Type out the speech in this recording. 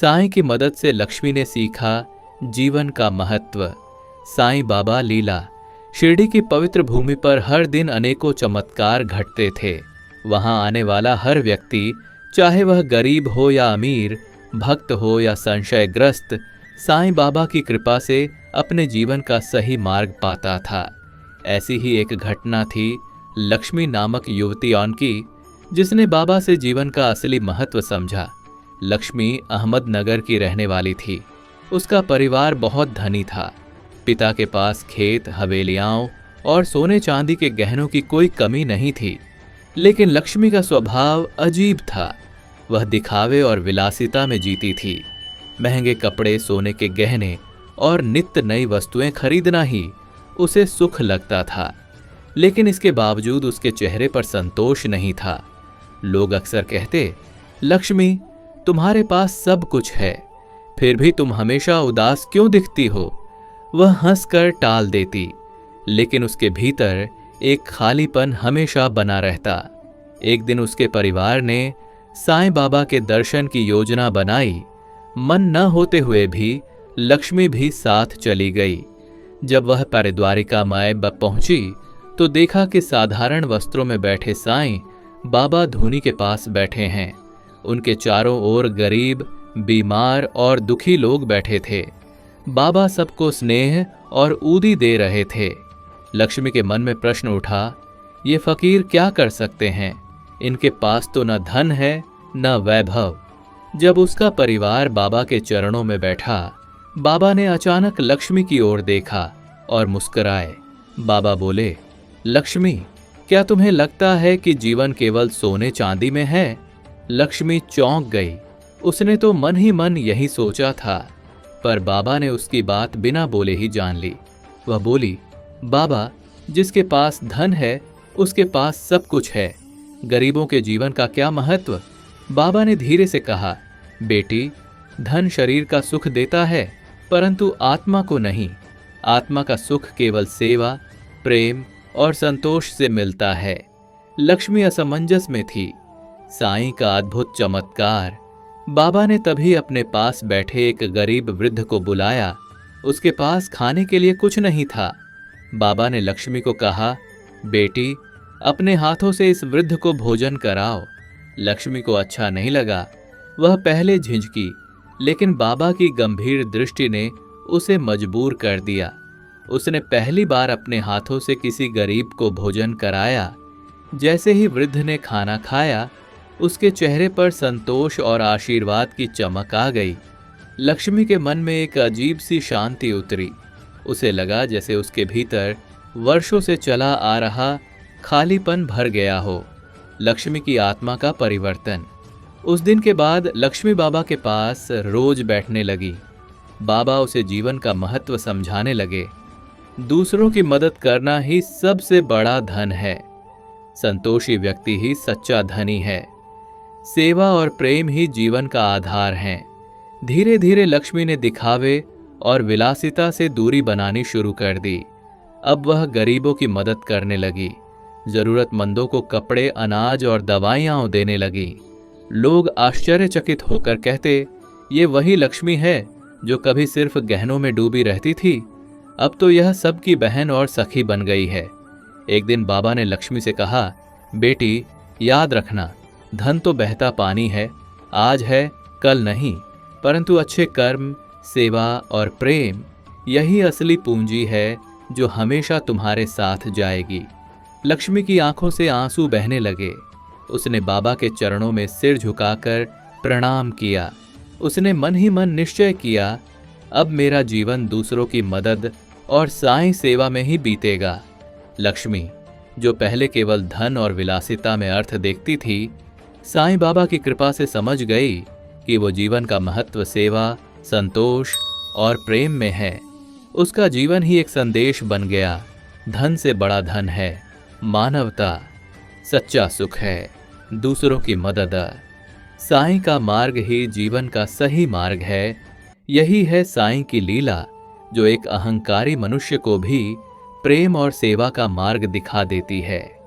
साईं की मदद से लक्ष्मी ने सीखा जीवन का महत्व। साईं बाबा लीला। शिरडी की पवित्र भूमि पर हर दिन अनेकों चमत्कार घटते थे। वहां आने वाला हर व्यक्ति, चाहे वह गरीब हो या अमीर, भक्त हो या संशयग्रस्त, साईं बाबा की कृपा से अपने जीवन का सही मार्ग पाता था। ऐसी ही एक घटना थी लक्ष्मी नामक युवती की, जिसने बाबा से जीवन का असली महत्व समझा। लक्ष्मी अहमदनगर की रहने वाली थी। उसका परिवार बहुत धनी था। पिता के पास खेत, हवेलियां और सोने चांदी के गहनों की कोई कमी नहीं थी। लेकिन लक्ष्मी का स्वभाव अजीब था। वह दिखावे और विलासिता में जीती थी। महंगे कपड़े, सोने के गहने और नित्य नई वस्तुएं खरीदना ही उसे सुख लगता था। लेकिन इसके बावजूद उसके चेहरे पर संतोष नहीं था। लोग अक्सर कहते, लक्ष्मी, तुम्हारे पास सब कुछ है, फिर भी तुम हमेशा उदास क्यों दिखती हो? वह हंसकर टाल देती, लेकिन उसके भीतर एक खालीपन हमेशा बना रहता। एक दिन उसके परिवार ने साईं बाबा के दर्शन की योजना बनाई। मन न होते हुए भी लक्ष्मी भी साथ चली गई। जब वह परिद्वारिका माए पहुंची तो देखा कि साधारण वस्त्रों में बैठे साईं बाबा धूनी के पास बैठे हैं। उनके चारों ओर गरीब, बीमार और दुखी लोग बैठे थे। बाबा सबको स्नेह और ऊदी दे रहे थे। लक्ष्मी के मन में प्रश्न उठा, ये फकीर क्या कर सकते हैं? इनके पास तो न धन है न वैभव। जब उसका परिवार बाबा के चरणों में बैठा, बाबा ने अचानक लक्ष्मी की ओर देखा और मुस्कुराए। बाबा बोले, लक्ष्मी, क्या तुम्हें लगता है कि जीवन केवल सोने चांदी में है? लक्ष्मी चौंक गई। उसने तो मन ही मन यही सोचा था, पर बाबा ने उसकी बात बिना बोले ही जान ली। वह बोली, बाबा, जिसके पास धन है उसके पास सब कुछ है, गरीबों के जीवन का क्या महत्व? बाबा ने धीरे से कहा, बेटी, धन शरीर का सुख देता है, परंतु आत्मा को नहीं। आत्मा का सुख केवल सेवा, प्रेम और संतोष से मिलता है। लक्ष्मी असमंजस में थी। साईं का अद्भुत चमत्कार। बाबा ने तभी अपने पास बैठे एक गरीब वृद्ध को बुलाया। उसके पास खाने के लिए कुछ नहीं था। बाबा ने लक्ष्मी को कहा, बेटी, अपने हाथों से इस वृद्ध को भोजन कराओ। लक्ष्मी को अच्छा नहीं लगा। वह पहले झिझकी, लेकिन बाबा की गंभीर दृष्टि ने उसे मजबूर कर दिया। उसने पहली बार अपने हाथों से किसी गरीब को भोजन कराया। जैसे ही वृद्ध ने खाना खाया, उसके चेहरे पर संतोष और आशीर्वाद की चमक आ गई। लक्ष्मी के मन में एक अजीब सी शांति उतरी। उसे लगा जैसे उसके भीतर वर्षों से चला आ रहा खालीपन भर गया हो। लक्ष्मी की आत्मा का परिवर्तन। उस दिन के बाद लक्ष्मी बाबा के पास रोज बैठने लगी। बाबा उसे जीवन का महत्व समझाने लगे। दूसरों की मदद करना ही सबसे बड़ा धन है। संतोषी व्यक्ति ही सच्चा धनी है। सेवा और प्रेम ही जीवन का आधार हैं। धीरे धीरे लक्ष्मी ने दिखावे और विलासिता से दूरी बनानी शुरू कर दी। अब वह गरीबों की मदद करने लगी। जरूरतमंदों को कपड़े, अनाज और दवाइयां देने लगी। लोग आश्चर्यचकित होकर कहते, ये वही लक्ष्मी है जो कभी सिर्फ गहनों में डूबी रहती थी, अब तो यह सबकी बहन और सखी बन गई है। एक दिन बाबा ने लक्ष्मी से कहा, बेटी, याद रखना, धन तो बहता पानी है, आज है कल नहीं, परंतु अच्छे कर्म, सेवा और प्रेम यही असली पूंजी है जो हमेशा तुम्हारे साथ जाएगी। लक्ष्मी की आंखों से आंसू बहने लगे। उसने बाबा के चरणों में सिर झुकाकर प्रणाम किया। उसने मन ही मन निश्चय किया, अब मेरा जीवन दूसरों की मदद और साईं सेवा में ही बीतेगा। लक्ष्मी, जो पहले केवल धन और विलासिता में अर्थ देखती थी, साईं बाबा की कृपा से समझ गई कि वो जीवन का महत्व सेवा, संतोष और प्रेम में है। उसका जीवन ही एक संदेश बन गया। धन से बड़ा धन है मानवता, सच्चा सुख है दूसरों की मदद। साईं का मार्ग ही जीवन का सही मार्ग है। यही है साईं की लीला, जो एक अहंकारी मनुष्य को भी प्रेम और सेवा का मार्ग दिखा देती है।